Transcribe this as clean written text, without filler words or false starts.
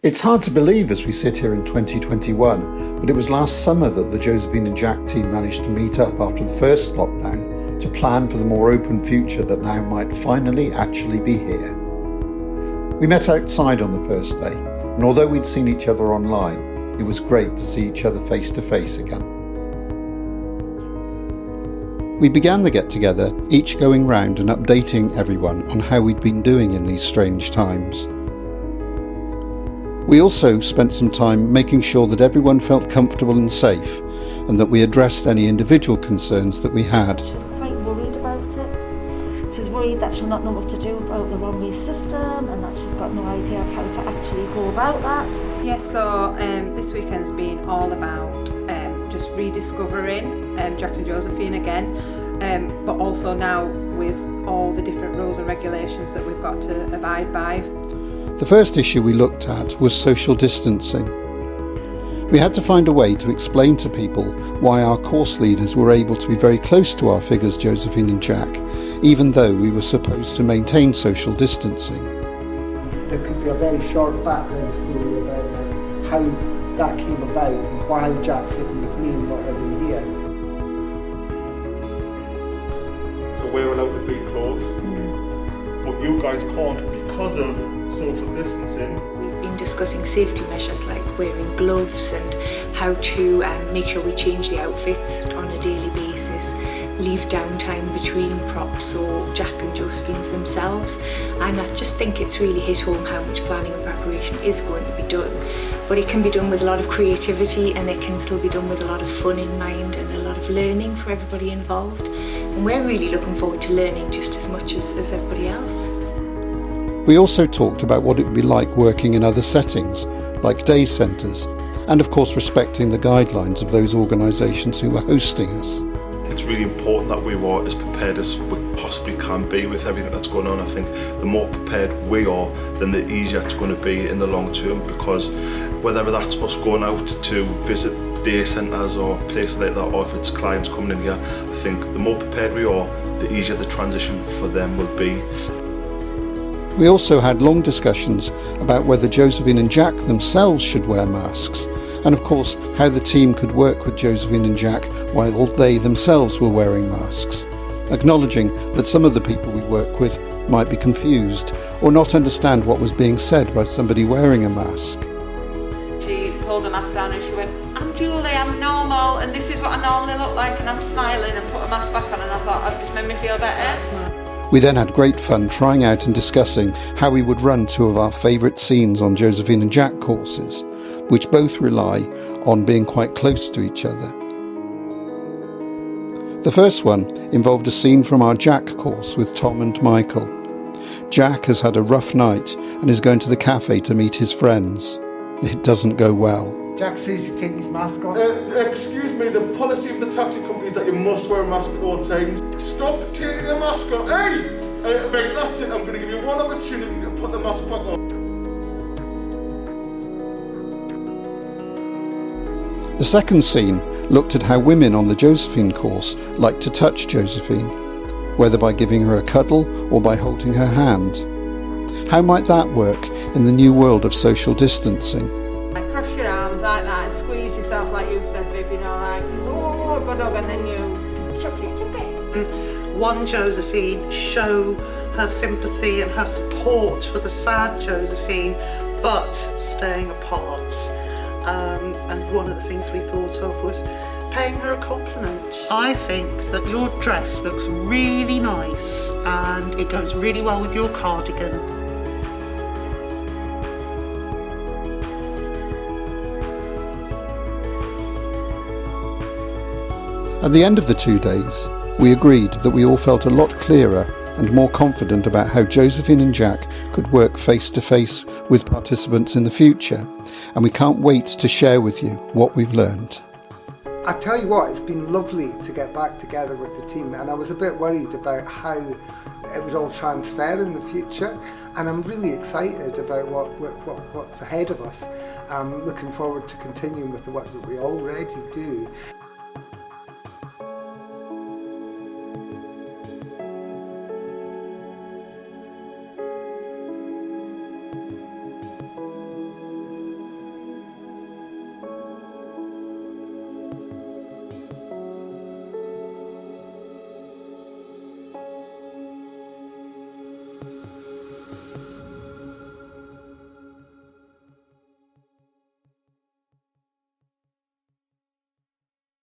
It's hard to believe as we sit here in 2021, but it was last summer that the Josephine and Jack team managed to meet up after the first lockdown to plan for the more open future that now might finally actually be here. We met outside on the first day, and although we'd seen each other online, it was great to see each other face to face again. We began the get-together, each going round and updating everyone on how we'd been doing in these strange times. We also spent some time making sure that everyone felt comfortable and safe, and that we addressed any individual concerns that we had. She's quite worried about it. She's worried that she'll not know what to do about the one-way system, and that she's got no idea of how to actually go about that. Yeah, so this weekend's been all about just rediscovering Jack and Josephine again, but also now with all the different rules and regulations that we've got to abide by. The first issue we looked at was social distancing. We had to find a way to explain to people why our course leaders were able to be very close to our figures Josephine and Jack, even though we were supposed to maintain social distancing. There could be a very short background story about how that came about and why Jack's living with me and not living here. So we're allowed to be close, but you guys can't because of social distancing. We've been discussing safety measures like wearing gloves and how to make sure we change the outfits on a daily basis, leave downtime between props or Jack and Josephine's themselves, and I just think it's really hit home how much planning and preparation is going to be done. But it can be done with a lot of creativity, and it can still be done with a lot of fun in mind and a lot of learning for everybody involved. And we're really looking forward to learning just as much as everybody else. We also talked about what it would be like working in other settings, like day centres, and of course respecting the guidelines of those organisations who were hosting us. It's really important that we were as prepared as we possibly can be with everything that's going on. I think the more prepared we are, then the easier it's going to be in the long term, because whether that's us going out to visit day centres or places like that, or if it's clients coming in here, I think the more prepared we are, the easier the transition for them will be. We also had long discussions about whether Josephine and Jack themselves should wear masks, and of course how the team could work with Josephine and Jack while they themselves were wearing masks, acknowledging that some of the people we work with might be confused or not understand what was being said by somebody wearing a mask. She pulled the mask down and she went, "I'm Julie, I'm normal, and this is what I normally look like, and I'm smiling," and put a mask back on, and I thought, "I've just made me feel better." We then had great fun trying out and discussing how we would run two of our favourite scenes on Josephine and Jack courses, which both rely on being quite close to each other. The first one involved a scene from our Jack course with Tom and Michael. Jack has had a rough night and is going to the cafe to meet his friends. It doesn't go well. Jack says he's taking his mask off. Excuse me, the policy of the taxi company is that you must wear a mask at all times. Stop taking a mask off. Hey! Mate, that's it. I'm going to give you one opportunity to put the mask back on. The second scene looked at how women on the Josephine course like to touch Josephine, whether by giving her a cuddle or by holding her hand. How might that work in the new world of social distancing? Like cross your arms like that and squeeze yourself like you said, Viv, you know, like, oh, good dog, and then you chuck it. One Josephine, show her sympathy and her support for the sad Josephine, but staying apart. And one of the things we thought of was paying her a compliment. I think that your dress looks really nice and it goes really well with your cardigan. At the end of the 2 days, we agreed that we all felt a lot clearer and more confident about how Josephine and Jack could work face to face with participants in the future, and we can't wait to share with you what we've learned. I tell you what, it's been lovely to get back together with the team, and I was a bit worried about how it would all transfer in the future, and I'm really excited about what's ahead of us. I'm looking forward to continuing with the work that we already do.